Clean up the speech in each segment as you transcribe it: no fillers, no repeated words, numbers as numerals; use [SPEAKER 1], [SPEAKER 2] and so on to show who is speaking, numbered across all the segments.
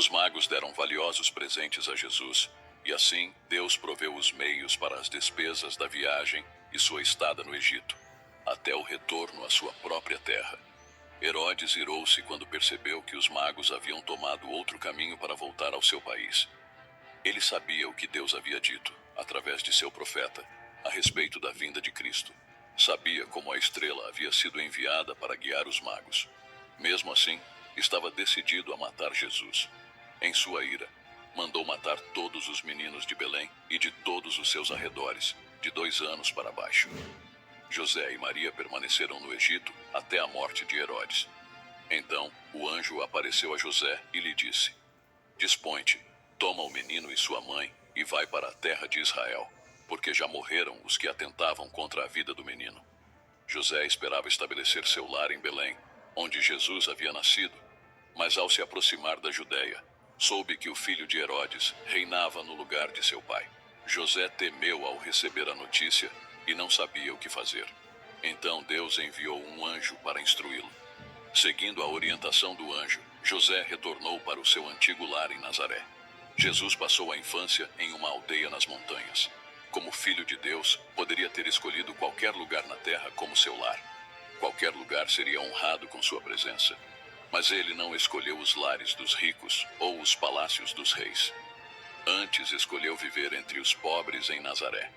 [SPEAKER 1] Os magos deram valiosos presentes a Jesus, e assim Deus proveu os meios para as despesas da viagem e sua estada no Egito, até o retorno à sua própria terra. Herodes irou-se quando percebeu que os magos haviam tomado outro caminho para voltar ao seu país. Ele sabia o que Deus havia dito, através de seu profeta, a respeito da vinda de Cristo. Sabia como a estrela havia sido enviada para guiar os magos. Mesmo assim, estava decidido a matar Jesus. Em sua ira, mandou matar todos os meninos de Belém e de todos os seus arredores, de 2 anos para baixo. José e Maria permaneceram no Egito até a morte de Herodes. Então, o anjo apareceu a José e lhe disse: Dispõe-te, toma o menino e sua mãe e vai para a terra de Israel, porque já morreram os que atentavam contra a vida do menino. José esperava estabelecer seu lar em Belém, onde Jesus havia nascido, mas ao se aproximar da Judeia, soube que o filho de Herodes reinava no lugar de seu pai. José temeu ao receber a notícia e não sabia o que fazer. Então Deus enviou um anjo para instruí-lo. Seguindo a orientação do anjo, José retornou para o seu antigo lar em Nazaré. Jesus passou a infância em uma aldeia nas montanhas. Como filho de Deus, poderia ter escolhido qualquer lugar na terra como seu lar. Qualquer lugar seria honrado com sua presença. Mas ele não escolheu os lares dos ricos ou os palácios dos reis. Antes escolheu viver entre os pobres em Nazaré.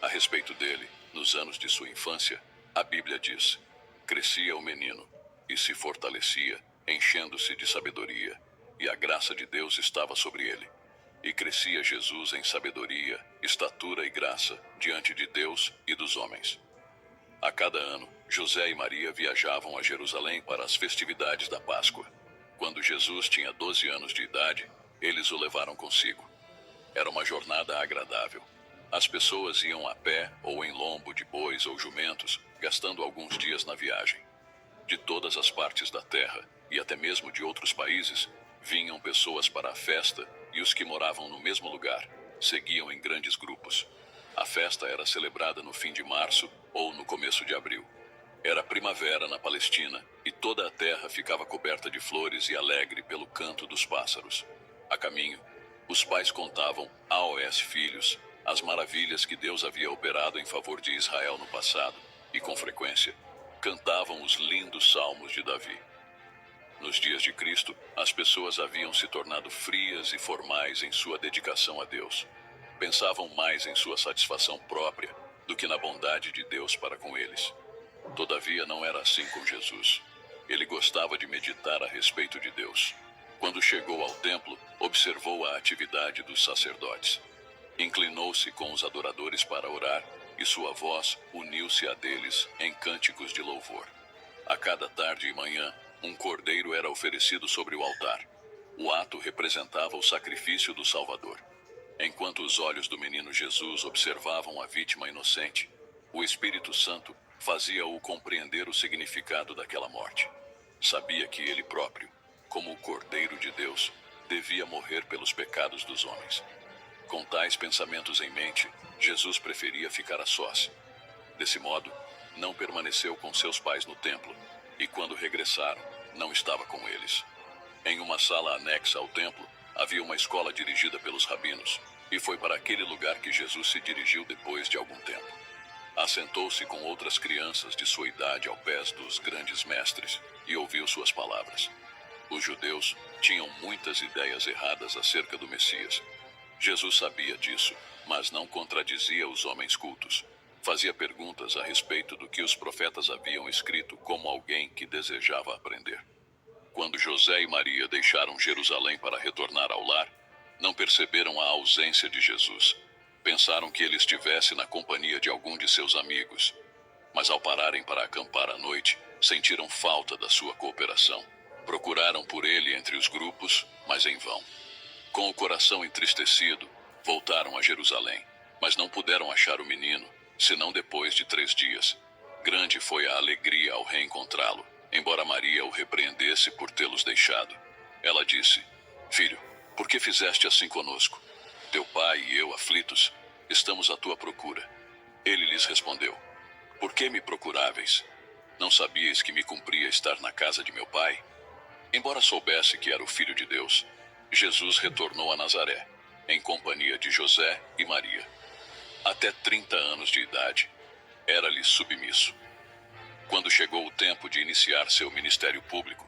[SPEAKER 1] A respeito dele, nos anos de sua infância, a Bíblia diz: crescia o menino e se fortalecia, enchendo-se de sabedoria, e a graça de Deus estava sobre ele. E crescia Jesus em sabedoria, estatura e graça diante de Deus e dos homens. A cada ano, José e Maria viajavam a Jerusalém para as festividades da Páscoa. Quando Jesus tinha 12 anos de idade, eles o levaram consigo. Era uma jornada agradável. As pessoas iam a pé ou em lombo de bois ou jumentos, gastando alguns dias na viagem. De todas as partes da terra, e até mesmo de outros países, vinham pessoas para a festa, e os que moravam no mesmo lugar seguiam em grandes grupos. A festa era celebrada no fim de março ou no começo de abril. Era primavera na Palestina, e toda a terra ficava coberta de flores e alegre pelo canto dos pássaros. A caminho, os pais contavam aos filhos as maravilhas que Deus havia operado em favor de Israel no passado, e com frequência, cantavam os lindos salmos de Davi. Nos dias de Cristo, as pessoas haviam se tornado frias e formais em sua dedicação a Deus. Pensavam mais em sua satisfação própria do que na bondade de Deus para com eles. Todavia, não era assim com Jesus. Ele gostava de meditar a respeito de Deus. Quando chegou ao templo, observou a atividade dos sacerdotes. Inclinou-se com os adoradores para orar, e sua voz uniu-se a deles em cânticos de louvor. A cada tarde e manhã, um cordeiro era oferecido sobre o altar. O ato representava o sacrifício do Salvador. Enquanto os olhos do menino Jesus observavam a vítima inocente, o Espírito Santo fazia-o compreender o significado daquela morte. Sabia que ele próprio, como o Cordeiro de Deus, devia morrer pelos pecados dos homens. Com tais pensamentos em mente, Jesus preferia ficar a sós. Desse modo, não permaneceu com seus pais no templo, e quando regressaram, não estava com eles. Em uma sala anexa ao templo, havia uma escola dirigida pelos rabinos, e foi para aquele lugar que Jesus se dirigiu depois de algum tempo. Assentou-se com outras crianças de sua idade ao pés dos grandes mestres, e ouviu suas palavras. Os judeus tinham muitas ideias erradas acerca do Messias. Jesus sabia disso, mas não contradizia os homens cultos. Fazia perguntas a respeito do que os profetas haviam escrito como alguém que desejava aprender. Quando José e Maria deixaram Jerusalém para retornar ao lar, não perceberam a ausência de Jesus. Pensaram que ele estivesse na companhia de algum de seus amigos. Mas ao pararem para acampar à noite, sentiram falta da sua cooperação. Procuraram por ele entre os grupos, mas em vão. Com o coração entristecido, voltaram a Jerusalém, mas não puderam achar o menino, senão depois de 3 dias. Grande foi a alegria ao reencontrá-lo, embora Maria o repreendesse por tê-los deixado. Ela disse: Filho, por que fizeste assim conosco? Teu pai e eu, aflitos, estamos à tua procura. Ele lhes respondeu: Por que me procuráveis? Não sabíeis que me cumpria estar na casa de meu pai? Embora soubesse que era o Filho de Deus, Jesus retornou a Nazaré, em companhia de José e Maria. Até 30 anos de idade, era-lhe submisso. Quando chegou o tempo de iniciar seu ministério público,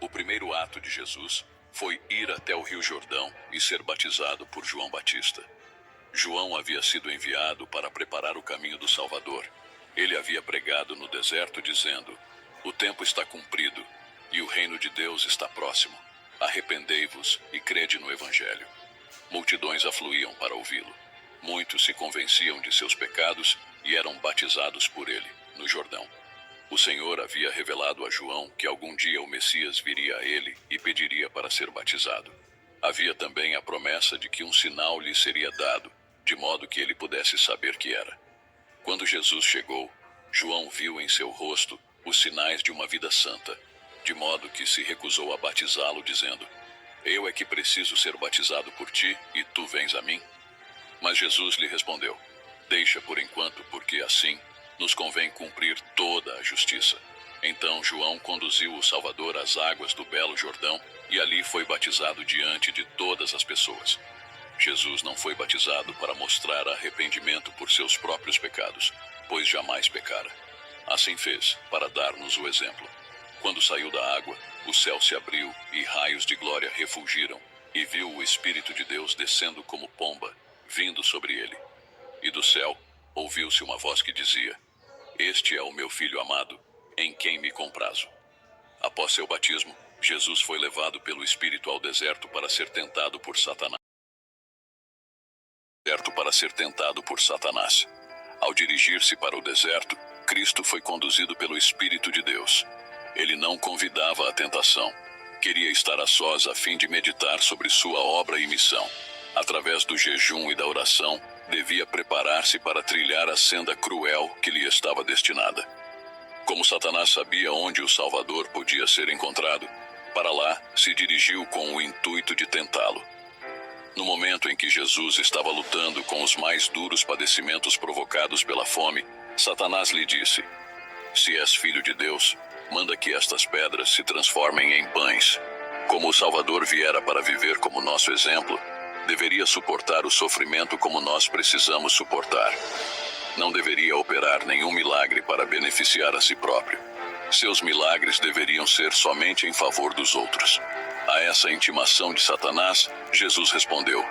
[SPEAKER 1] o primeiro ato de Jesus foi ir até o Rio Jordão e ser batizado por João Batista. João havia sido enviado para preparar o caminho do Salvador. Ele havia pregado no deserto dizendo: "O tempo está cumprido e o reino de Deus está próximo. Arrependei-vos e crede no Evangelho." Multidões afluíam para ouvi-lo. Muitos se convenciam de seus pecados e eram batizados por ele, no Jordão. O Senhor havia revelado a João que algum dia o Messias viria a ele e pediria para ser batizado. Havia também a promessa de que um sinal lhe seria dado, de modo que ele pudesse saber que era. Quando Jesus chegou, João viu em seu rosto os sinais de uma vida santa, de modo que se recusou a batizá-lo, dizendo: "Eu é que preciso ser batizado por ti, e tu vens a mim?" Mas Jesus lhe respondeu: "Deixa por enquanto, porque assim nos convém cumprir toda a justiça." Então João conduziu o Salvador às águas do belo Jordão, e ali foi batizado diante de todas as pessoas. Jesus não foi batizado para mostrar arrependimento por seus próprios pecados, pois jamais pecara. Assim fez, para dar-nos o exemplo. Quando saiu da água, o céu se abriu e raios de glória refulgiram, e viu o Espírito de Deus descendo como pomba, vindo sobre ele. E do céu ouviu-se uma voz que dizia: "Este é o meu Filho amado, em quem me comprazo." Após seu batismo, Jesus foi levado pelo Espírito ao deserto para ser tentado por Satanás. Ao dirigir-se para o deserto, Cristo foi conduzido pelo Espírito de Deus. Ele não convidava a tentação. Queria estar a sós a fim de meditar sobre sua obra e missão. Através do jejum e da oração, devia preparar-se para trilhar a senda cruel que lhe estava destinada. Como Satanás sabia onde o Salvador podia ser encontrado, para lá se dirigiu com o intuito de tentá-lo. No momento em que Jesus estava lutando com os mais duros padecimentos provocados pela fome, Satanás lhe disse: "Se és filho de Deus, manda que estas pedras se transformem em pães." Como o Salvador viera para viver como nosso exemplo, deveria suportar o sofrimento como nós precisamos suportar. Não deveria operar nenhum milagre para beneficiar a si próprio. Seus milagres deveriam ser somente em favor dos outros. A essa intimação de Satanás, Jesus respondeu: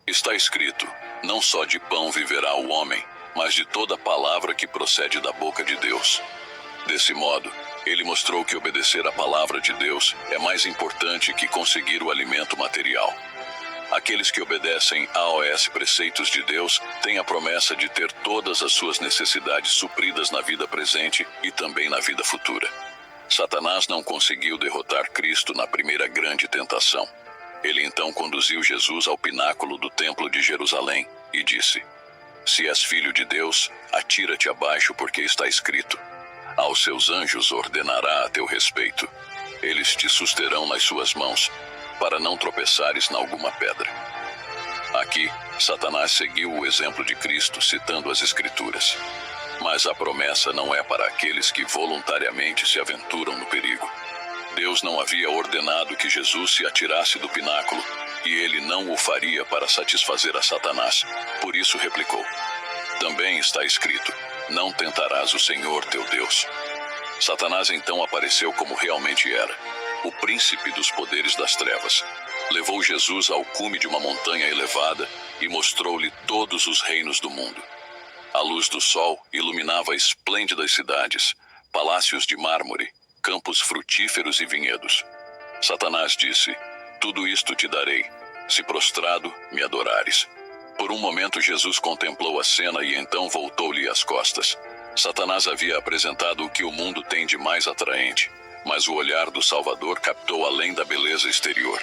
[SPEAKER 1] "Está escrito, não só de pão viverá o homem, mas de toda palavra que procede da boca de Deus." Desse modo, ele mostrou que obedecer à palavra de Deus é mais importante que conseguir o alimento material. Aqueles que obedecem aos preceitos de Deus têm a promessa de ter todas as suas necessidades supridas na vida presente e também na vida futura. Satanás não conseguiu derrotar Cristo na primeira grande tentação. Ele então conduziu Jesus ao pináculo do templo de Jerusalém e disse: "Se és filho de Deus, atira-te abaixo, porque está escrito: aos seus anjos ordenará a teu respeito. Eles te susterão nas suas mãos, para não tropeçares em alguma pedra." Aqui, Satanás seguiu o exemplo de Cristo, citando as Escrituras. Mas a promessa não é para aqueles que voluntariamente se aventuram no perigo. Deus não havia ordenado que Jesus se atirasse do pináculo, e ele não o faria para satisfazer a Satanás. Por isso replicou: "Também está escrito: não tentarás o Senhor teu Deus." Satanás então apareceu como realmente era, o príncipe dos poderes das trevas. Levou Jesus ao cume de uma montanha elevada e mostrou-lhe todos os reinos do mundo. A luz do sol iluminava esplêndidas cidades, palácios de mármore, campos frutíferos e vinhedos. Satanás disse: "Tudo isto te darei, se prostrado me adorares." Por um momento Jesus contemplou a cena e então voltou-lhe as costas. Satanás havia apresentado o que o mundo tem de mais atraente, mas o olhar do Salvador captou além da beleza exterior.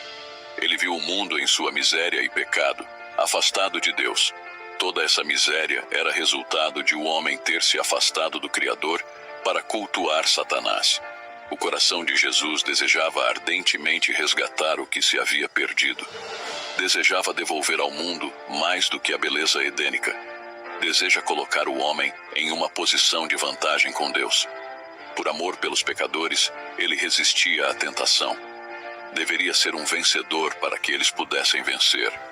[SPEAKER 1] Ele viu o mundo em sua miséria e pecado, afastado de Deus. Toda essa miséria era resultado de o homem ter se afastado do Criador para cultuar Satanás. O coração de Jesus desejava ardentemente resgatar o que se havia perdido. Desejava devolver ao mundo mais do que a beleza edênica. Deseja colocar o homem em uma posição de vantagem com Deus. Por amor pelos pecadores, ele resistia à tentação. Deveria ser um vencedor para que eles pudessem vencer.